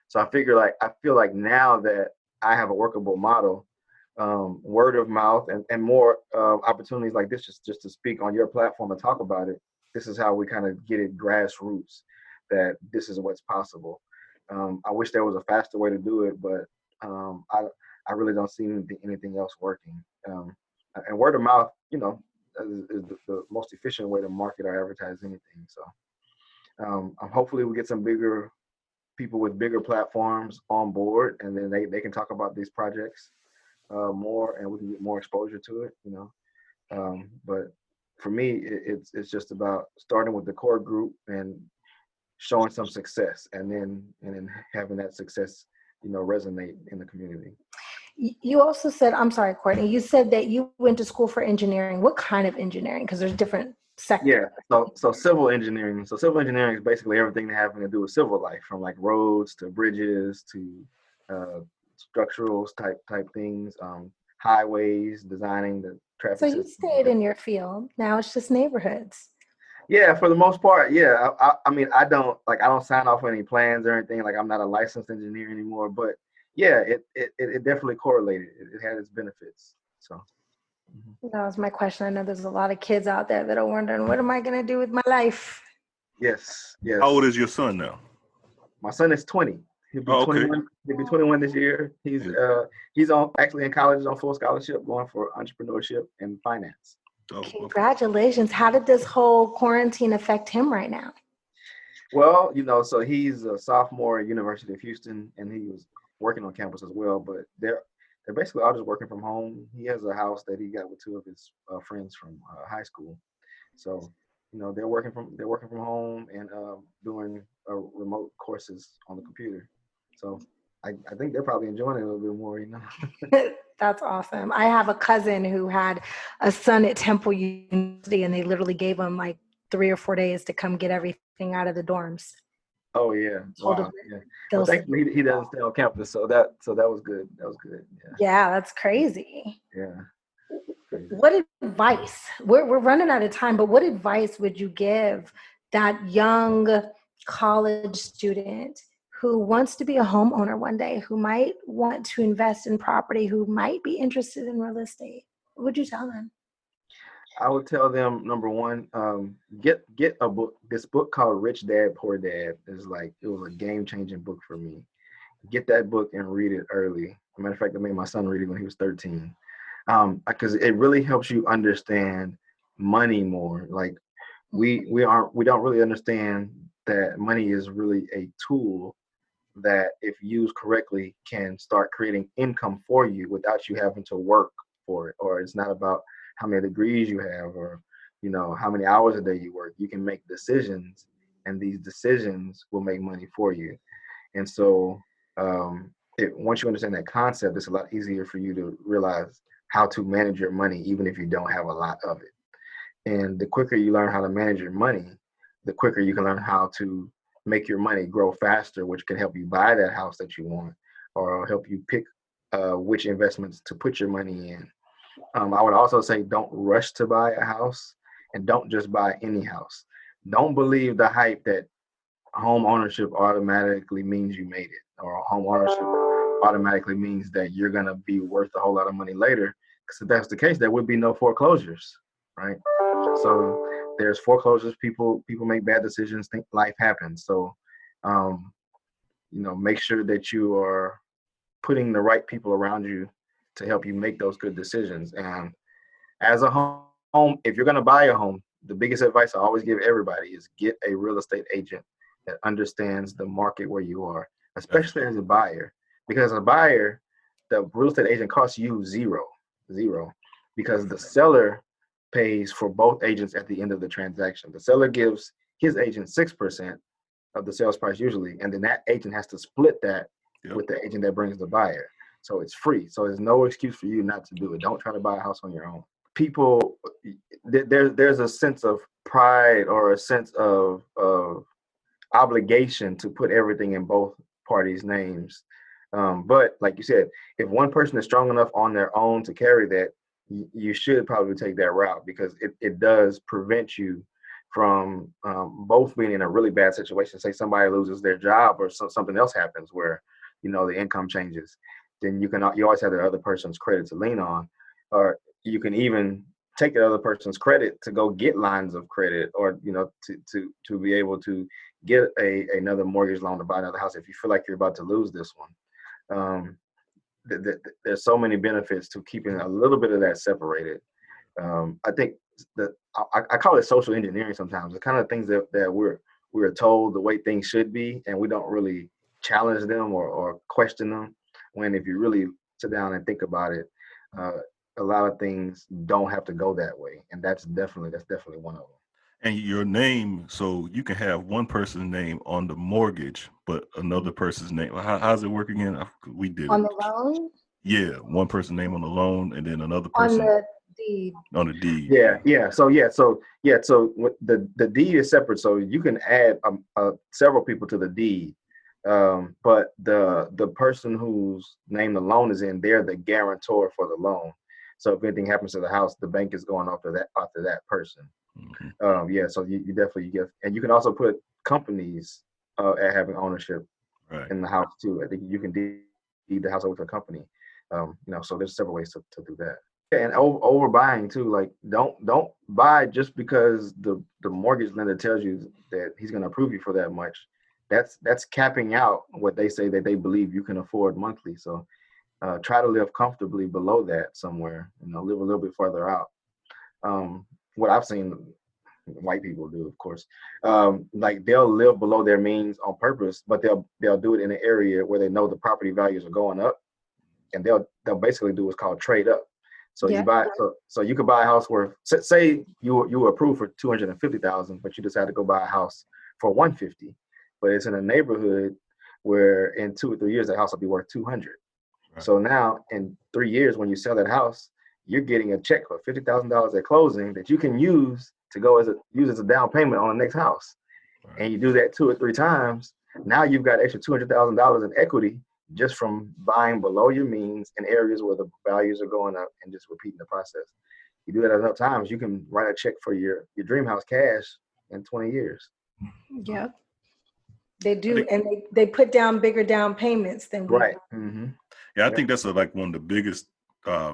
So I feel like now that I have a workable model, word of mouth and more opportunities like this, just to speak on your platform and talk about it. This is how we kind of get it grassroots, that this is what's possible. I wish there was a faster way to do it, but I really don't see anything else working. And word of mouth, is the most efficient way to market or advertise anything. So hopefully we get some bigger people with bigger platforms on board, and then they can talk about these projects more, and we can get more exposure to it. But for me, it's just about starting with the core group and showing some success, and then having that success, resonate in the community. You also said, I'm sorry, Courtney, you said that you went to school for engineering. What kind of engineering? Because there's different sectors. Yeah, so civil engineering. So civil engineering is basically everything having to do with civil life, from like roads to bridges to structural type things, highways, designing the traffic system. So you stayed in your field. Now it's just neighborhoods. Yeah, for the most part, yeah. I mean, I don't sign off on any plans or anything. Like I'm not a licensed engineer anymore, but yeah, it definitely correlated. It had its benefits. So mhm. That was my question. I know there's a lot of kids out there that are wondering, what am I going to do with my life? Yes, How old yes. is your son now? My son is 20. He'll be Oh, okay. 21. He'll be 21 this year. Yeah. He's on actually in college on full scholarship, going for entrepreneurship and finance. Oh, okay. Congratulations. How did this whole quarantine affect him right now? Well, so he's a sophomore at University of Houston, and he was working on campus as well. But they're basically all just working from home. He has a house that he got with two of his friends from high school. So they're working from home and doing remote courses on the computer. So I think they're probably enjoying it a little bit more. That's awesome. I have a cousin who had a son at Temple University, and they literally gave him like 3 or 4 days to come get everything out of the dorms. Oh yeah, Told him wow, yeah. Well, they'll thankfully he doesn't stay on campus, so that was good. That was good. Yeah, that's crazy. Yeah, crazy. What advice? We're running out of time, but what advice would you give that young college student who wants to be a homeowner one day, who might want to invest in property, who might be interested in real estate? What would you tell them? I would tell them number one, get a book. This book called Rich Dad Poor Dad it was a game changing book for me. Get that book and read it early. As a matter of fact, I made my son read it when he was 13, because it really helps you understand money more. Like we don't really understand that money is really a tool that, if used correctly, can start creating income for you without you having to work for it. Or it's not about how many degrees you have, or how many hours a day you work. You can make decisions, and these decisions will make money for you. And so once you understand that concept, it's a lot easier for you to realize how to manage your money, even if you don't have a lot of it. And the quicker you learn how to manage your money, the quicker you can learn how to make your money grow faster, which can help you buy that house that you want, or help you pick which investments to put your money in. I would also say, don't rush to buy a house, and don't just buy any house. Don't believe the hype that home ownership automatically means you made it, or home ownership automatically means that you're going to be worth a whole lot of money later. Because if that's the case, there would be no foreclosures, right? So there's foreclosures. People make bad decisions. Think life happens. So, make sure that you are putting the right people around you to help you make those good decisions. And as a home, if you're going to buy a home, the biggest advice I always give everybody is get a real estate agent that understands the market where you are, especially as a buyer. Because as a buyer, the real estate agent costs you zero, because the seller pays for both agents at the end of the transaction. The seller gives his agent 6% of the sales price usually, and then that agent has to split that with the agent that brings the buyer. So it's free. So there's no excuse for you not to do it. Don't try to buy a house on your own. People, there's a sense of pride, or a sense of obligation to put everything in both parties' names. But like you said, if one person is strong enough on their own to carry that, you should probably take that route, because it does prevent you from both being in a really bad situation. Say somebody loses their job, or something else happens where the income changes. Then you always have the other person's credit to lean on, or you can even take the other person's credit to go get lines of credit, or to be able to get another mortgage loan to buy another house if you feel like you're about to lose this one. There's so many benefits to keeping a little bit of that separated. I think that I call it social engineering sometimes. The kind of things that we're told the way things should be, and we don't really challenge them or question them. When if you really sit down and think about it, a lot of things don't have to go that way, and that's definitely one of them. And your name, so you can have one person's name on the mortgage, but another person's name. How's it work again? We did On it. the loan? Yeah, one person's name on the loan, and then another On person the deed. on the deed. Yeah. So the deed is separate. So you can add several people to the deed, but the person whose name the loan is in, they're the guarantor for the loan. So if anything happens to the house, the bank is going after that person. Yeah, so you definitely get, and you can also put companies at having ownership in the house too. I think you can deed the house over to a company. So there's several ways to do that. Yeah, and overbuying too. Like don't buy just because the mortgage lender tells you that he's going to approve you for that much. That's capping out what they say that they believe you can afford monthly. So try to live comfortably below that somewhere. Live a little bit further out. What I've seen white people do, of course, like they'll live below their means on purpose, but they'll do it in an area where they know the property values are going up, and they'll basically do what's called trade up. So you buy, so you could buy a house where, say you were approved for 250,000, but you decide to go buy a house for 150, but it's in a neighborhood where in 2 or 3 years that house will be worth 200. Right. So now in 3 years, when you sell that house, you're getting a check for $50,000 at closing that you can use to go use as a down payment on the next house. Right. And you do that 2 or 3 times. Now you've got extra $200,000 in equity just from buying below your means in areas where the values are going up and just repeating the process. You do that enough times, you can write a check for your dream house cash in 20 years. Yeah, they do. And they put down bigger down payments than we right. Mm-hmm. Yeah, I think that's like one of the biggest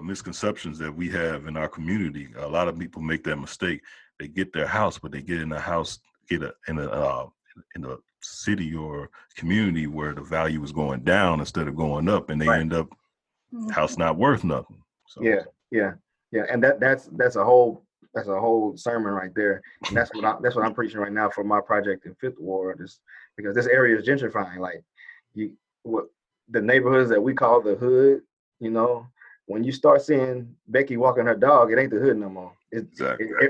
misconceptions that we have in our community. A lot of people make that mistake. They get their house, but they get in a house, in a city or community where the value is going down instead of going up, and they end up house not worth nothing. So. Yeah, and that's a whole sermon right there. And that's what I'm preaching right now for my project in Fifth Ward, is because this area is gentrifying. Like the neighborhoods that we call the hood, when you start seeing Becky walking her dog, it ain't the hood no more.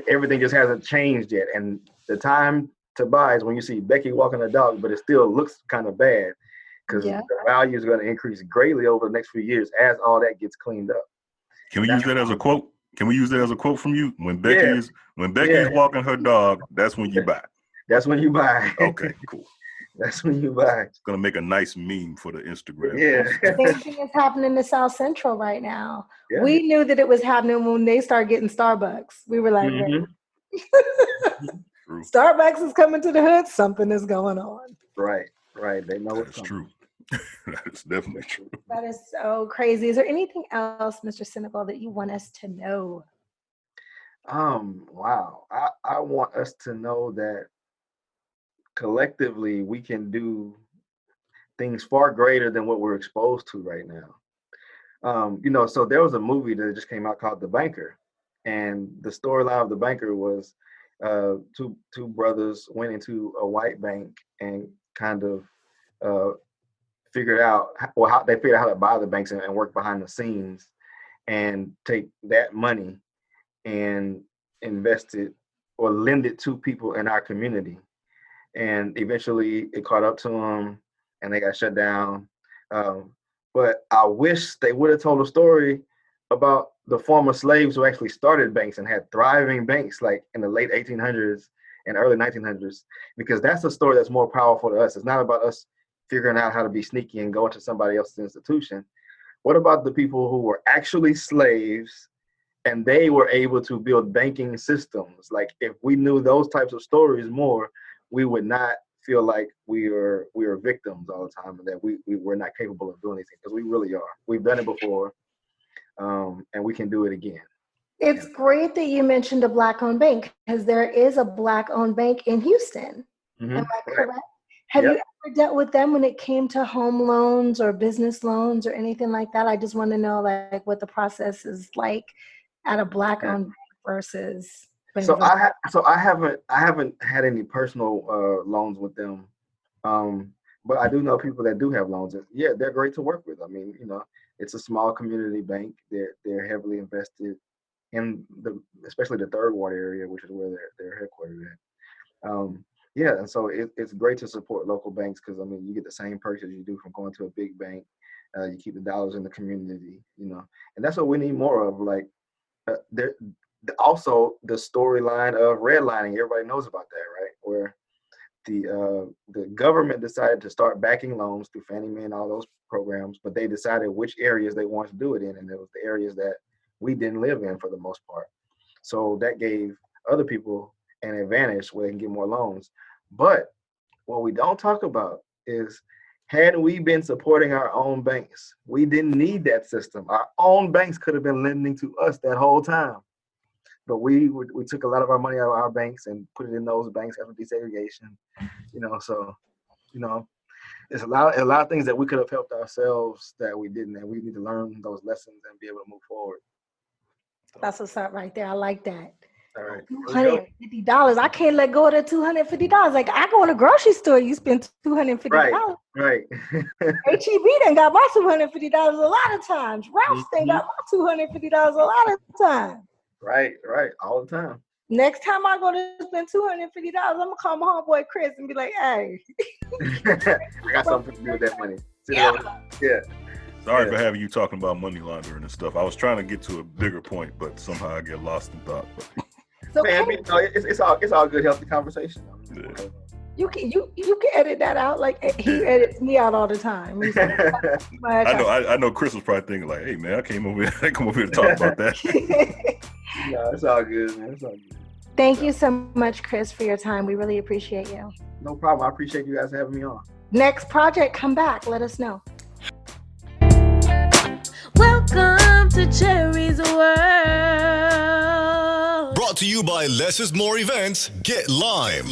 Everything just hasn't changed yet. And the time to buy is when you see Becky walking her dog, but it still looks kind of bad because the value is going to increase greatly over the next few years as all that gets cleaned up. Can we use that as a quote? Can we use that as a quote from you? When Becky is walking her dog, that's when you buy. That's when you buy. Okay, cool. That's when you buy. It's gonna make a nice meme for the Instagram. Yeah. The same thing is happening in South Central right now. Yeah. We knew that it was happening when they started getting Starbucks. We were like, Starbucks is coming to the hood. Something is going on. Right. They know it's true. That is definitely true. That is so crazy. Is there anything else, Mr. Senegal, that you want us to know? Wow. I want us to know that collectively we can do things far greater than what we're exposed to right now. So there was a movie that just came out called The Banker, and the storyline of The Banker was two brothers went into a white bank and kind of figured out how to buy the banks and work behind the scenes and take that money and invest it or lend it to people in our community. And eventually it caught up to them and they got shut down. But I wish they would have told a story about the former slaves who actually started banks and had thriving banks like in the late 1800s and early 1900s, because that's a story that's more powerful to us. It's not about us figuring out how to be sneaky and go into somebody else's institution. What about the people who were actually slaves and they were able to build banking systems? Like if we knew those types of stories more, we would not feel like we are victims all the time and that we're not capable of doing anything, because we really are. We've done it before, and we can do it again. It's great that you mentioned a Black-owned bank, because there is a Black-owned bank in Houston. Mm-hmm. Am I correct? Right. Have you ever dealt with them when it came to home loans or business loans or anything like that? I just want to know like what the process is like at a Black-owned bank versus. So I haven't had any personal loans with them, but I do know people that do have loans. Yeah, they're great to work with. I mean, it's a small community bank. They're heavily invested in especially the Third Ward area, which is where they're headquartered at. And so it's great to support local banks, because I mean you get the same perks as you do from going to a big bank. You keep the dollars in the community, and that's what we need more of. Like also the storyline of redlining, everybody knows about that, right? Where the government decided to start backing loans through Fannie Mae and all those programs, but they decided which areas they wanted to do it in, and it was the areas that we didn't live in for the most part. So that gave other people an advantage where they can get more loans. But what we don't talk about is, had we been supporting our own banks, we didn't need that system. Our own banks could have been lending to us that whole time. But we took a lot of our money out of our banks and put it in those banks after desegregation. So there's a lot of things that we could have helped ourselves that we didn't, and we need to learn those lessons and be able to move forward. That's what's up right there. I like that. All right. $250. I can't let go of that $250. Like, I go in a grocery store, you spend $250. Right. HEB done got my $250 a lot of times. Ralph's done got my $250 a lot of times. Right. All the time. Next time I go to spend $250, I'm gonna call my homeboy Chris and be like, "Hey, I got something to do with that money." Yeah. Sorry for having you talking about money laundering and stuff. I was trying to get to a bigger point, but somehow I get lost in thought. So man, it's all good, healthy conversation. Yeah. You can edit that out. Like, he edits me out all the time. I know Chris was probably thinking like, "Hey man, I come over here to talk about that." No, it's all good, man. It's all good. Thank you so much, Chris, for your time. We really appreciate you. No problem. I appreciate you guys having me on. Next project, come back. Let us know. Welcome to Cherry's World. Brought to you by Less is More Events. Get Lime.